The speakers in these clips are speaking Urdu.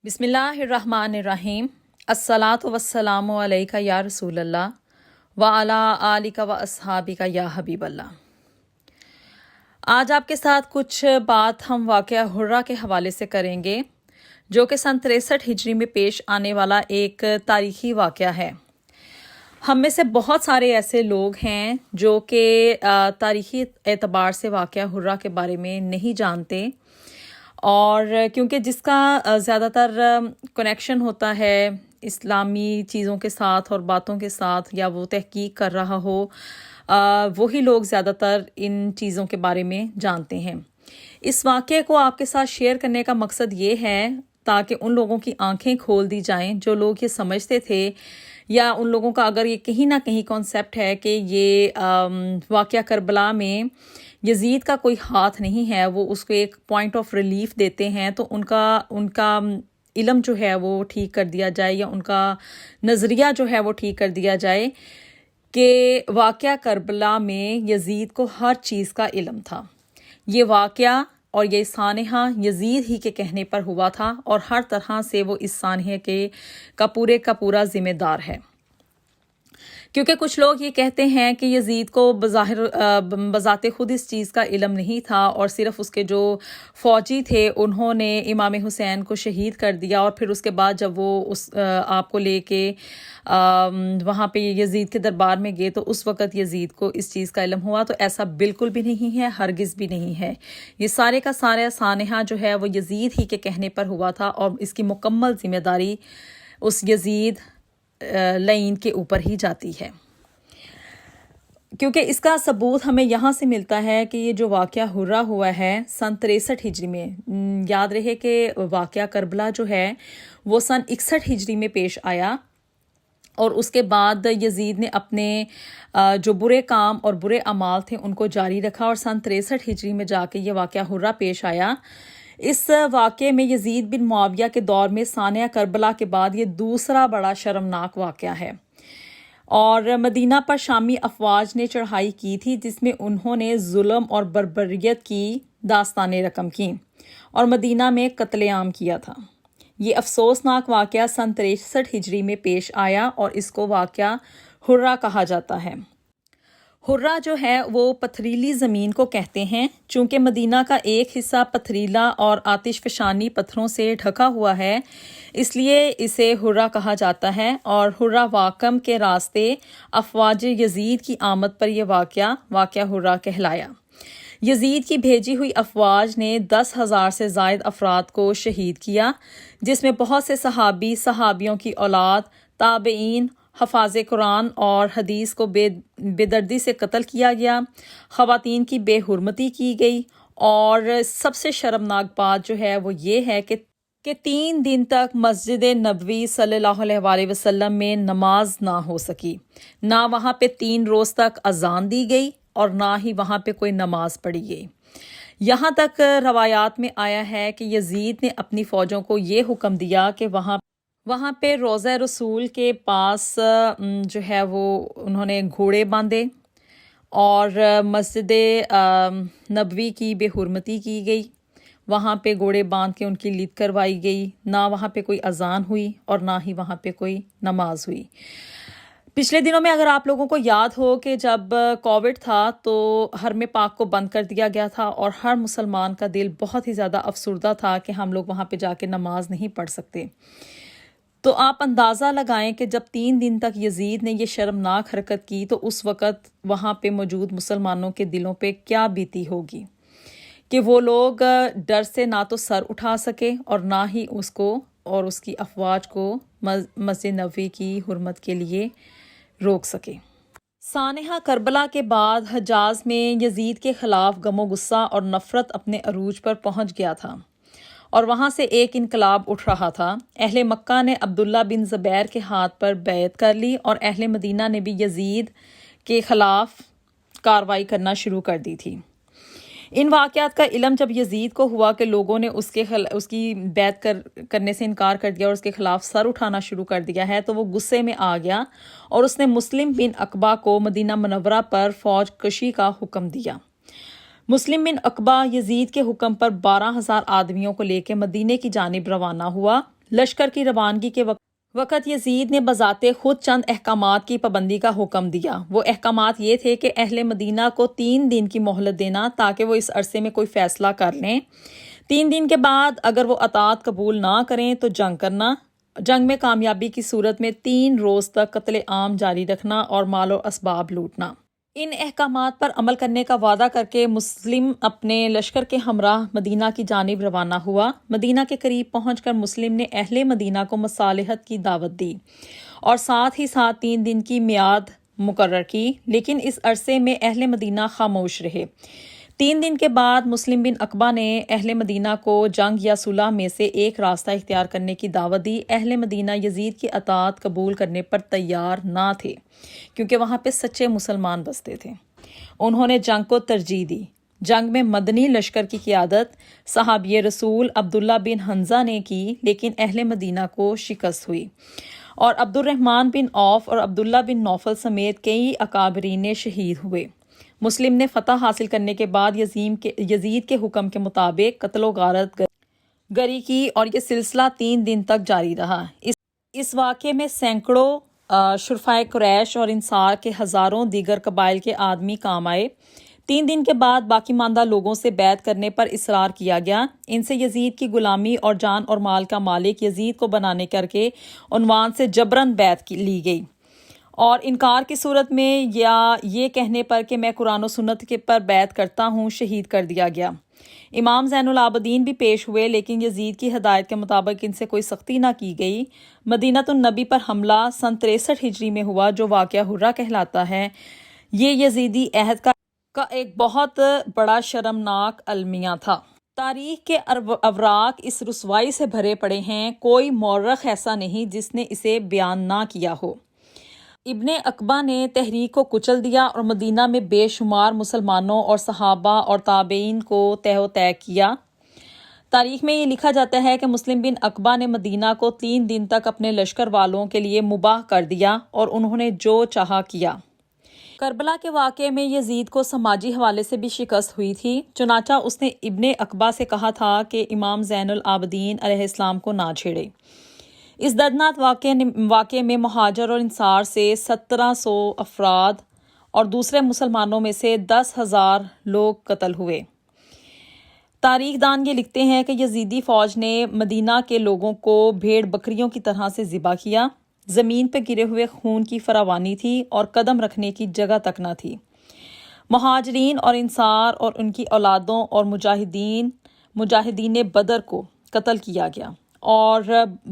بسم اللہ الرحمن الرحیم۔ الصلاۃ والسلام علیکہ یا رسول اللہ وعلی آلک و اصحابک یا حبیب اللہ۔ آج آپ کے ساتھ کچھ بات ہم واقعہ حرہ کے حوالے سے کریں گے، جو کہ سن 63 ہجری میں پیش آنے والا ایک تاریخی واقعہ ہے۔ ہم میں سے بہت سارے ایسے لوگ ہیں جو کہ تاریخی اعتبار سے واقعہ حرہ کے بارے میں نہیں جانتے، اور کیونکہ جس کا زیادہ تر کنیکشن ہوتا ہے اسلامی چیزوں کے ساتھ اور باتوں کے ساتھ، یا وہ تحقیق کر رہا ہو، وہی لوگ زیادہ تر ان چیزوں کے بارے میں جانتے ہیں۔ اس واقعے کو آپ کے ساتھ شیئر کرنے کا مقصد یہ ہے تاکہ ان لوگوں کی آنکھیں کھول دی جائیں جو لوگ یہ سمجھتے تھے، یا ان لوگوں کا اگر یہ کہیں نہ کہیں کانسیپٹ ہے کہ یہ واقعہ کربلا میں یزید کا کوئی ہاتھ نہیں ہے، وہ اس کو ایک پوائنٹ آف ریلیف دیتے ہیں، تو ان کا علم جو ہے وہ ٹھیک کر دیا جائے، یا ان کا نظریہ جو ہے وہ ٹھیک کر دیا جائے کہ واقعہ کربلا میں یزید کو ہر چیز کا علم تھا۔ یہ واقعہ اور یہ سانحہ یزید ہی کے کہنے پر ہوا تھا، اور ہر طرح سے وہ اس سانحے کا پورا ذمہ دار ہے۔ کیونکہ کچھ لوگ یہ کہتے ہیں کہ یزید کو بذات خود اس چیز کا علم نہیں تھا، اور صرف اس کے جو فوجی تھے انہوں نے امام حسین کو شہید کر دیا، اور پھر اس کے بعد جب وہ آپ کو لے کے وہاں پہ یزید کے دربار میں گئے تو اس وقت یزید کو اس چیز کا علم ہوا۔ تو ایسا بالکل بھی نہیں ہے، ہرگز بھی نہیں ہے۔ یہ سارے کا سارا سانحہ جو ہے وہ یزید ہی کے کہنے پر ہوا تھا، اور اس کی مکمل ذمہ داری اس یزید لعین کے اوپر ہی جاتی ہے۔ کیونکہ اس کا ثبوت ہمیں یہاں سے ملتا ہے کہ یہ جو واقعہ حرہ ہوا ہے سن 63 ہجری میں، یاد رہے کہ واقعہ کربلا جو ہے وہ سن 61 ہجری میں پیش آیا، اور اس کے بعد یزید نے اپنے جو برے کام اور برے اعمال تھے ان کو جاری رکھا، اور سن 63 ہجری میں جا کے یہ واقعہ حرہ پیش آیا۔ اس واقعے میں یزید بن معاویہ کے دور میں سانحہ کربلا کے بعد یہ دوسرا بڑا شرمناک واقعہ ہے، اور مدینہ پر شامی افواج نے چڑھائی کی تھی جس میں انہوں نے ظلم اور بربریت کی داستانیں رقم کیں، اور مدینہ میں قتل عام کیا تھا۔ یہ افسوسناک واقعہ سن 63 ہجری میں پیش آیا، اور اس کو واقعہ حرہ کہا جاتا ہے۔ حرہ جو ہے وہ پتھریلی زمین کو کہتے ہیں۔ چونکہ مدینہ کا ایک حصہ پتھریلا اور آتش فشانی پتھروں سے ڈھکا ہوا ہے، اس لیے اسے حرہ کہا جاتا ہے، اور حرہ واقم کے راستے افواج یزید کی آمد پر یہ واقعہ حرہ کہلایا۔ یزید کی بھیجی ہوئی افواج نے 10,000 سے زائد افراد کو شہید کیا، جس میں بہت سے صحابی، صحابیوں کی اولاد، تابعین، حفاظ قرآن اور حدیث کو بے دردی سے قتل کیا گیا، خواتین کی بے حرمتی کی گئی، اور سب سے شرمناک بات جو ہے وہ یہ ہے کہ 3 دن تک مسجد نبوی صلی اللہ علیہ وآلہ وسلم میں نماز نہ ہو سکی، نہ وہاں پہ 3 روز تک اذان دی گئی، اور نہ ہی وہاں پہ کوئی نماز پڑھی گئی۔ یہاں تک روایات میں آیا ہے کہ یزید نے اپنی فوجوں کو یہ حکم دیا کہ وہاں پہ روضہ رسول کے پاس جو ہے وہ انہوں نے گھوڑے باندھے، اور مسجد نبوی کی بے حرمتی کی گئی، وہاں پہ گھوڑے باندھ کے ان کی لت کروائی گئی، نہ وہاں پہ کوئی اذان ہوئی اور نہ ہی وہاں پہ کوئی نماز ہوئی۔ پچھلے دنوں میں اگر آپ لوگوں کو یاد ہو کہ جب کووڈ تھا تو حرم پاک کو بند کر دیا گیا تھا، اور ہر مسلمان کا دل بہت ہی زیادہ افسردہ تھا کہ ہم لوگ وہاں پہ جا کے نماز نہیں پڑھ سکتے۔ تو آپ اندازہ لگائیں کہ جب 3 دن تک یزید نے یہ شرمناک حرکت کی تو اس وقت وہاں پہ موجود مسلمانوں کے دلوں پہ کیا بیتی ہوگی، کہ وہ لوگ ڈر سے نہ تو سر اٹھا سکے اور نہ ہی اس کو اور اس کی افواج کو مسجد نبوی کی حرمت کے لیے روک سکے۔ سانحہ کربلا کے بعد حجاز میں یزید کے خلاف غم و غصہ اور نفرت اپنے عروج پر پہنچ گیا تھا، اور وہاں سے ایک انقلاب اٹھ رہا تھا۔ اہل مکہ نے عبداللہ بن زبیر کے ہاتھ پر بیعت کر لی، اور اہل مدینہ نے بھی یزید کے خلاف کارروائی کرنا شروع کر دی تھی۔ ان واقعات کا علم جب یزید کو ہوا کہ لوگوں نے اس کی بیعت کرنے سے انکار کر دیا اور اس کے خلاف سر اٹھانا شروع کر دیا ہے، تو وہ غصے میں آ گیا، اور اس نے مسلم بن عقبہ کو مدینہ منورہ پر فوج کشی کا حکم دیا۔ مسلم بن عقبہ یزید کے حکم پر 12,000 آدمیوں کو لے کے مدینے کی جانب روانہ ہوا، لشکر کی روانگی کے وقت یزید نے بذات خود چند احکامات کی پابندی کا حکم دیا۔ وہ احکامات یہ تھے کہ اہل مدینہ کو 3 دن کی مہلت دینا تاکہ وہ اس عرصے میں کوئی فیصلہ کر لیں۔ 3 دن کے بعد اگر وہ اطاعت قبول نہ کریں تو جنگ کرنا، جنگ میں کامیابی کی صورت میں 3 روز تک قتل عام جاری رکھنا اور مال و اسباب لوٹنا۔ ان احکامات پر عمل کرنے کا وعدہ کر کے مسلم اپنے لشکر کے ہمراہ مدینہ کی جانب روانہ ہوا۔ مدینہ کے قریب پہنچ کر مسلم نے اہل مدینہ کو مصالحت کی دعوت دی اور ساتھ ہی ساتھ 3 دن کی میعاد مقرر کی، لیکن اس عرصے میں اہل مدینہ خاموش رہے۔ 3 دن کے بعد مسلم بن عقبہ نے اہل مدینہ کو جنگ یا صلح میں سے ایک راستہ اختیار کرنے کی دعوت دی۔ اہل مدینہ یزید کی اطاعت قبول کرنے پر تیار نہ تھے کیونکہ وہاں پہ سچے مسلمان بستے تھے۔ انہوں نے جنگ کو ترجیح دی۔ جنگ میں مدنی لشکر کی قیادت صحابی رسول عبداللہ بن حنزہ نے کی، لیکن اہل مدینہ کو شکست ہوئی اور عبد الرحمن بن عوف اور عبداللہ بن نوفل سمیت کئی اکابرین شہید ہوئے۔ مسلم نے فتح حاصل کرنے کے بعد یزید کے حکم کے مطابق قتل و غارت گری کی اور یہ سلسلہ 3 دن تک جاری رہا۔ اس واقعے میں سینکڑوں شرفائے قریش اور انصار کے ہزاروں دیگر قبائل کے آدمی کام آئے۔ 3 دن کے بعد باقی ماندہ لوگوں سے بیعت کرنے پر اصرار کیا گیا۔ ان سے یزید کی غلامی اور جان اور مال کا مالک یزید کو بنانے کر کے عنوان سے جبراً بیعت لی گئی اور انکار کی صورت میں یا یہ کہنے پر کہ میں قرآن و سنت کے پر بیعت کرتا ہوں شہید کر دیا گیا۔ امام زین العابدین بھی پیش ہوئے، لیکن یزید کی ہدایت کے مطابق ان سے کوئی سختی نہ کی گئی۔ مدینہ النبی پر حملہ سن 63 ہجری میں ہوا جو واقعہ حرہ کہلاتا ہے۔ یہ یزیدی عہد کا ایک بہت بڑا شرمناک المیہ تھا۔ تاریخ کے اوراق اس رسوائی سے بھرے پڑے ہیں، کوئی مورخ ایسا نہیں جس نے اسے بیان نہ کیا ہو۔ ابن عقبہ نے تحریک کو کچل دیا اور مدینہ میں بے شمار مسلمانوں اور صحابہ اور تابعین کو تہ و تیگ کیا۔ تاریخ میں یہ لکھا جاتا ہے کہ مسلم بن عقبہ نے مدینہ کو 3 دن تک اپنے لشکر والوں کے لیے مباح کر دیا اور انہوں نے جو چاہا کیا۔ کربلا کے واقعے میں یزید کو سماجی حوالے سے بھی شکست ہوئی تھی، چنانچہ اس نے ابن عقبہ سے کہا تھا کہ امام زین العابدین علیہ السلام کو نہ چھیڑے۔ اس دردناک واقعے میں مہاجر اور انصار سے 1700 افراد اور دوسرے مسلمانوں میں سے 10,000 لوگ قتل ہوئے۔ تاریخ دان یہ لکھتے ہیں کہ یزیدی فوج نے مدینہ کے لوگوں کو بھیڑ بکریوں کی طرح سے ذبح کیا۔ زمین پہ گرے ہوئے خون کی فراوانی تھی اور قدم رکھنے کی جگہ تک نہ تھی۔ مہاجرین اور انصار اور ان کی اولادوں اور مجاہدین بدر کو قتل کیا گیا اور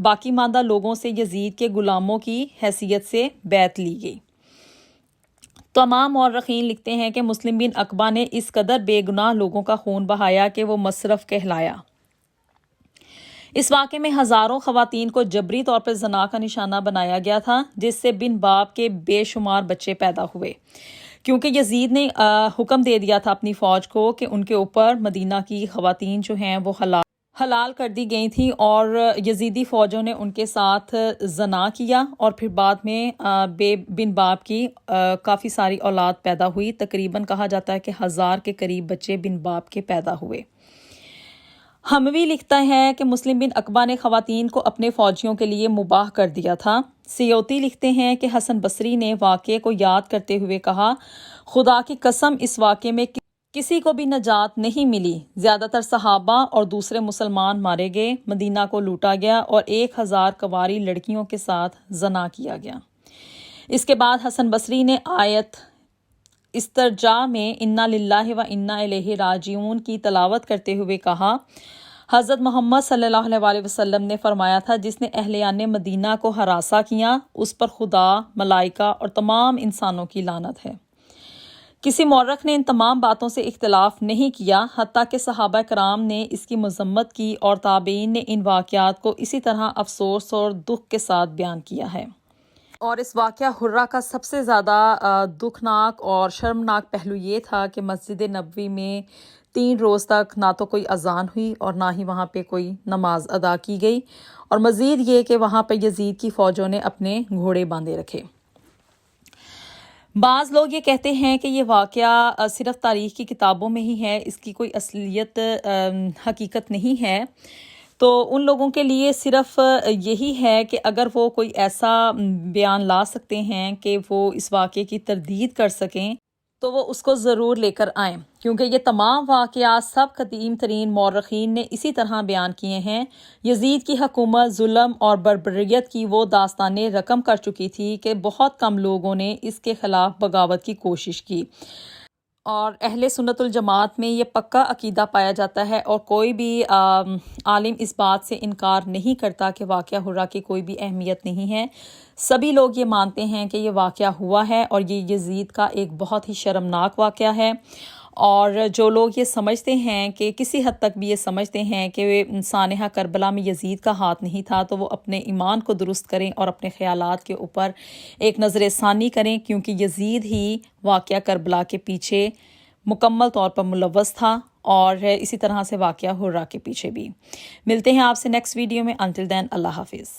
باقی ماندہ لوگوں سے یزید کے غلاموں کی حیثیت سے بیعت لی گئی۔ تمام مورخین لکھتے ہیں کہ مسلم بن عقبہ نے اس قدر بے گناہ لوگوں کا خون بہایا کہ وہ مصرف کہلایا۔ اس واقعے میں ہزاروں خواتین کو جبری طور پر زنا کا نشانہ بنایا گیا تھا، جس سے بن باب کے بے شمار بچے پیدا ہوئے، کیونکہ یزید نے حکم دے دیا تھا اپنی فوج کو کہ ان کے اوپر مدینہ کی خواتین جو ہیں وہ حلال کر دی گئی تھیں، اور یزیدی فوجوں نے ان کے ساتھ زنا کیا اور پھر بعد میں بن باب کی کافی ساری اولاد پیدا ہوئی۔ تقریباً کہا جاتا ہے کہ 1000 کے قریب بچے بن باب کے پیدا ہوئے۔ حموی لکھتا ہے کہ مسلم بن عقبہ نے خواتین کو اپنے فوجیوں کے لیے مباح کر دیا تھا۔ سیوطی لکھتے ہیں کہ حسن بصری نے واقعے کو یاد کرتے ہوئے کہا، خدا کی قسم اس واقعے میں کسی کو بھی نجات نہیں ملی، زیادہ تر صحابہ اور دوسرے مسلمان مارے گئے، مدینہ کو لوٹا گیا اور 1000 کنواری لڑکیوں کے ساتھ زنا کیا گیا۔ اس کے بعد حسن بصری نے آیت استرجاع میں انا للہ و انا الیہ راجعون کی تلاوت کرتے ہوئے کہا، حضرت محمد صلی اللہ علیہ وسلم نے فرمایا تھا، جس نے اہلیان مدینہ کو ہراساں کیا اس پر خدا، ملائکہ اور تمام انسانوں کی لعنت ہے۔ کسی مورخ نے ان تمام باتوں سے اختلاف نہیں کیا، حتیٰ کہ صحابہ کرام نے اس کی مذمت کی اور تابعین نے ان واقعات کو اسی طرح افسوس اور دکھ کے ساتھ بیان کیا ہے۔ اور اس واقعہ حرہ کا سب سے زیادہ دکھناک اور شرمناک پہلو یہ تھا کہ مسجد نبوی میں 3 روز تک نہ تو کوئی اذان ہوئی اور نہ ہی وہاں پہ کوئی نماز ادا کی گئی، اور مزید یہ کہ وہاں پہ یزید کی فوجوں نے اپنے گھوڑے باندھے رکھے۔ بعض لوگ یہ کہتے ہیں کہ یہ واقعہ صرف تاریخ کی کتابوں میں ہی ہے، اس کی کوئی اصلیت حقیقت نہیں ہے۔ تو ان لوگوں کے لیے صرف یہی ہے کہ اگر وہ کوئی ایسا بیان لا سکتے ہیں کہ وہ اس واقعے کی تردید کر سکیں تو وہ اس کو ضرور لے کر آئیں، کیونکہ یہ تمام واقعات سب قدیم ترین مورخین نے اسی طرح بیان کیے ہیں۔ یزید کی حکومت ظلم اور بربریت کی وہ داستانیں رقم کر چکی تھی کہ بہت کم لوگوں نے اس کے خلاف بغاوت کی کوشش کی، اور اہل سنت الجماعت میں یہ پکا عقیدہ پایا جاتا ہے، اور کوئی بھی عالم اس بات سے انکار نہیں کرتا کہ واقعہ حرہ کی کوئی بھی اہمیت نہیں ہے۔ سبھی لوگ یہ مانتے ہیں کہ یہ واقعہ ہوا ہے اور یہ یزید کا ایک بہت ہی شرمناک واقعہ ہے، اور جو لوگ یہ سمجھتے ہیں کہ کسی حد تک بھی یہ سمجھتے ہیں کہ سانحہ کربلا میں یزید کا ہاتھ نہیں تھا، تو وہ اپنے ایمان کو درست کریں اور اپنے خیالات کے اوپر ایک نظر ثانی کریں، کیونکہ یزید ہی واقعہ کربلا کے پیچھے مکمل طور پر ملوث تھا، اور اسی طرح سے واقعہ حرہ کے پیچھے بھی۔ ملتے ہیں آپ سے نیکسٹ ویڈیو میں، انٹل دین اللہ حافظ۔